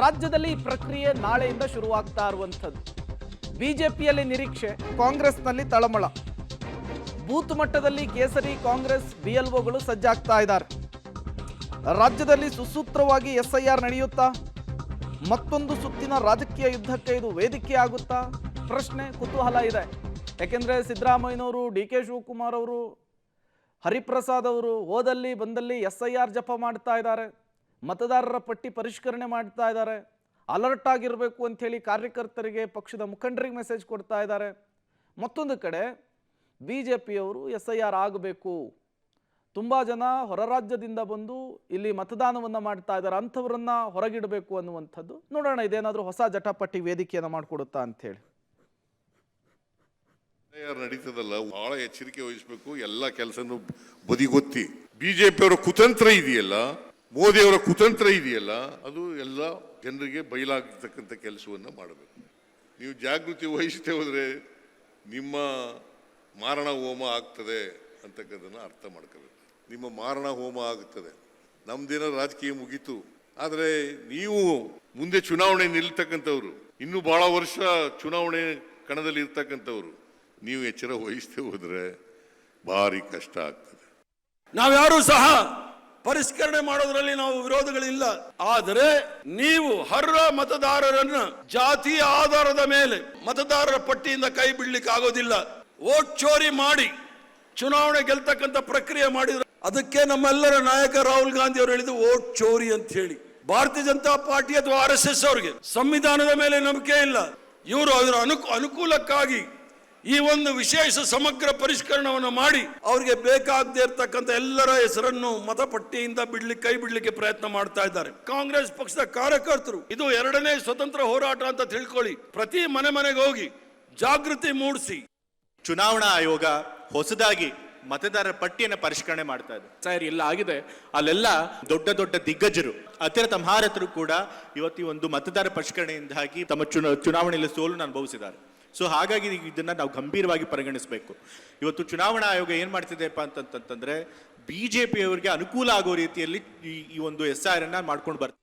ರಾಜ್ಯದಲ್ಲಿ ಈ ಪ್ರಕ್ರಿಯೆ ನಾಳೆಯಿಂದ ಶುರುವಾಗ್ತಾ ಇರುವಂಥದ್ದು. ಬಿಜೆಪಿಯಲ್ಲಿ ನಿರೀಕ್ಷೆ, ಕಾಂಗ್ರೆಸ್ನಲ್ಲಿ ತಳಮಳ. ಬೂತ್ ಮಟ್ಟದಲ್ಲಿ ಕೇಸರಿ ಕಾಂಗ್ರೆಸ್ ಬಿಎಲ್ಒಗಳು ಸಜ್ಜಾಗ್ತಾ ಇದ್ದಾರೆ. ರಾಜ್ಯದಲ್ಲಿ ಸುಸೂತ್ರವಾಗಿ ಎಸ್ಐಆರ್ ನಡೆಯುತ್ತಾ? ಮತ್ತೊಂದು ಸುತ್ತಿನ ರಾಜಕೀಯ ಯುದ್ಧಕ್ಕೆ ಇದು ವೇದಿಕೆ ಆಗುತ್ತಾ? ಪ್ರಶ್ನೆ, ಕುತೂಹಲ ಇದೆ. ಯಾಕೆಂದ್ರೆ ಸಿದ್ದರಾಮಯ್ಯನವರು, ಡಿ ಕೆ ಶಿವಕುಮಾರ್ ಅವರು, ಹರಿಪ್ರಸಾದ್ ಅವರು ಹೋದಲ್ಲಿ ಬಂದಲ್ಲಿ ಎಸ್ಐಆರ್ ಜಪ ಮಾಡ್ತಾ ಇದ್ದಾರೆ, ಮತದಾರರ ಪಟ್ಟಿ ಪರಿಷ್ಕರಣೆ ಮಾಡ್ತಾ ಇದ್ದಾರೆ, ಅಲರ್ಟ್ ಆಗಿರಬೇಕು ಅಂಥೇಳಿ ಕಾರ್ಯಕರ್ತರಿಗೆ, ಪಕ್ಷದ ಮುಖಂಡರಿಗೆ ಮೆಸೇಜ್ ಕೊಡ್ತಾ ಇದ್ದಾರೆ. ಮತ್ತೊಂದು ಕಡೆ ಬಿಜೆಪಿಯವರು ಎಸ್ಐಆರ್ ಆಗಬೇಕು, ತುಂಬ ಜನ ಹೊರ ರಾಜ್ಯದಿಂದ ಬಂದು ಇಲ್ಲಿ ಮತದಾನವನ್ನು ಮಾಡ್ತಾ ಇದ್ದಾರೆ, ಅಂಥವ್ರನ್ನ ಹೊರಗಿಡಬೇಕು ಅನ್ನುವಂಥದ್ದು. ನೋಡೋಣ ಇದೇನಾದರೂ ಹೊಸ ಜಟಾಪಟಿ ವೇದಿಕೆಯನ್ನು ಮಾಡಿಕೊಡುತ್ತಾ ಅಂಥೇಳಿ. ನಡೀತದಲ್ಲ, ಬಹಳ ಎಚ್ಚರಿಕೆ ವಹಿಸಬೇಕು. ಎಲ್ಲ ಕೆಲಸನೂ ಬದಿಗೊತ್ತಿ ಬಿಜೆಪಿಯವರ ಕುತಂತ್ರ ಇದೆಯಲ್ಲ, ಮೋದಿಯವರ ಕುತಂತ್ರ ಇದೆಯಲ್ಲ, ಅದು ಎಲ್ಲ ಜನರಿಗೆ ಬಯಲಾಗತಕ್ಕಂಥ ಕೆಲಸವನ್ನು ಮಾಡಬೇಕು. ನೀವು ಜಾಗೃತಿ ವಹಿಸದೆ ಹೋದ್ರೆ ನಿಮ್ಮ ಮಾರಣ ಹೋಮ ಆಗ್ತದೆ ಅಂತಕ್ಕಂಥದ್ದನ್ನು ಅರ್ಥ ಮಾಡ್ಕೋಬೇಕು. ನಿಮ್ಮ ಮಾರಣ ಹೋಮ ಆಗುತ್ತದೆ. ನಮ್ದೇನೋ ರಾಜಕೀಯ ಮುಗೀತು, ಆದರೆ ನೀವು ಮುಂದೆ ಚುನಾವಣೆ ನಿಲ್ತಕ್ಕಂಥವ್ರು, ಇನ್ನೂ ಬಹಳ ವರ್ಷ ಚುನಾವಣೆ ಕಣದಲ್ಲಿ ಇರ್ತಕ್ಕಂಥವ್ರು, ನೀವು ಎಚ್ಚರ ವಹಿಸದೆ ಹೋದ್ರೆ ಭಾರಿ ಕಷ್ಟ ಆಗ್ತದೆ. ನಾವ್ಯಾರು ಸಹ ಪರಿಷ್ಕರಣೆ ಮಾಡೋದ್ರಲ್ಲಿ ನಾವು ವಿರೋಧಗಳಿಲ್ಲ. ಆದರೆ ನೀವು ಅರ್ಹ ಮತದಾರರನ್ನ ಜಾತಿಯ ಆಧಾರದ ಮೇಲೆ ಮತದಾರರ ಪಟ್ಟಿಯಿಂದ ಕೈ ಬಿಡ್ಲಿಕ್ಕೆ ಆಗೋದಿಲ್ಲ. ವೋಟ್ ಚೋರಿ ಮಾಡಿ ಚುನಾವಣೆ ಗೆಲ್ತಕ್ಕಂಥ ಪ್ರಕ್ರಿಯೆ ಮಾಡಿದ್ರು. ಅದಕ್ಕೆ ನಮ್ಮೆಲ್ಲರ ನಾಯಕ ರಾಹುಲ್ ಗಾಂಧಿ ಅವರು ಹೇಳಿದ್ರು ವೋಟ್ ಚೋರಿ ಅಂತ ಹೇಳಿ. ಭಾರತೀಯ ಜನತಾ ಪಾರ್ಟಿ ಅಥವಾ RSS ಅವರಿಗೆ ಸಂವಿಧಾನದ ಮೇಲೆ ನಂಬಿಕೆ ಇಲ್ಲ. ಇವರು ಅದರ ಅನುಕೂಲಕ್ಕಾಗಿ ಈ ಒಂದು ವಿಶೇಷ ಸಮಗ್ರ ಪರಿಷ್ಕರಣವನ್ನು ಮಾಡಿ ಅವರಿಗೆ ಬೇಕಾಗದೇ ಇರತಕ್ಕಂಥ ಎಲ್ಲರ ಹೆಸರನ್ನು ಮತಪಟ್ಟಿಯಿಂದ ಕೈ ಬಿಡ್ಲಿಕ್ಕೆ ಪ್ರಯತ್ನ ಮಾಡ್ತಾ ಇದ್ದಾರೆ. ಕಾಂಗ್ರೆಸ್ ಪಕ್ಷದ ಕಾರ್ಯಕರ್ತರು ಇದು ಎರಡನೇ ಸ್ವತಂತ್ರ ಹೋರಾಟ ಅಂತ ತಿಳ್ಕೊಳ್ಳಿ. ಪ್ರತಿ ಮನೆಗೆ ಹೋಗಿ ಜಾಗೃತಿ ಮೂಡಿಸಿ. ಚುನಾವಣಾ ಆಯೋಗ ಹೊಸದಾಗಿ ಮತದಾರರ ಪಟ್ಟಿಯನ್ನು ಪರಿಷ್ಕರಣೆ ಮಾಡ್ತಾ ಇದೆ. ಸರ್, ಎಲ್ಲ ಆಗಿದೆ. ಅಲ್ಲೆಲ್ಲ ದೊಡ್ಡ ದೊಡ್ಡ ದಿಗ್ಗಜರು, ಅತ್ಯಂತ ಮಹಾರಥರು ಕೂಡ ಇವತ್ತು ಈ ಒಂದು ಮತದಾರ ಪರಿಷ್ಕರಣೆಯಿಂದಾಗಿ ತಮ್ಮ ಚುನಾವಣೆಯಲ್ಲಿ ಸೋಲನ್ನು ಅನುಭವಿಸಿದ್ದಾರೆ. ಸೊ ಹಾಗಾಗಿ ಇದನ್ನ ನಾವು ಗಂಭೀರವಾಗಿ ಪರಿಗಣಿಸಬೇಕು. ಇವತ್ತು ಚುನಾವಣಾ ಆಯೋಗ ಏನ್ ಮಾಡ್ತಿದೆಪ್ಪ ಅಂತಂತಂದ್ರೆ ಬಿಜೆಪಿಯವರಿಗೆ ಅನುಕೂಲ ಆಗೋ ರೀತಿಯಲ್ಲಿ ಈ ಒಂದು SIR ಅನ್ನ ಮಾಡ್ಕೊಂಡು ಬರ್ತಾರೆ.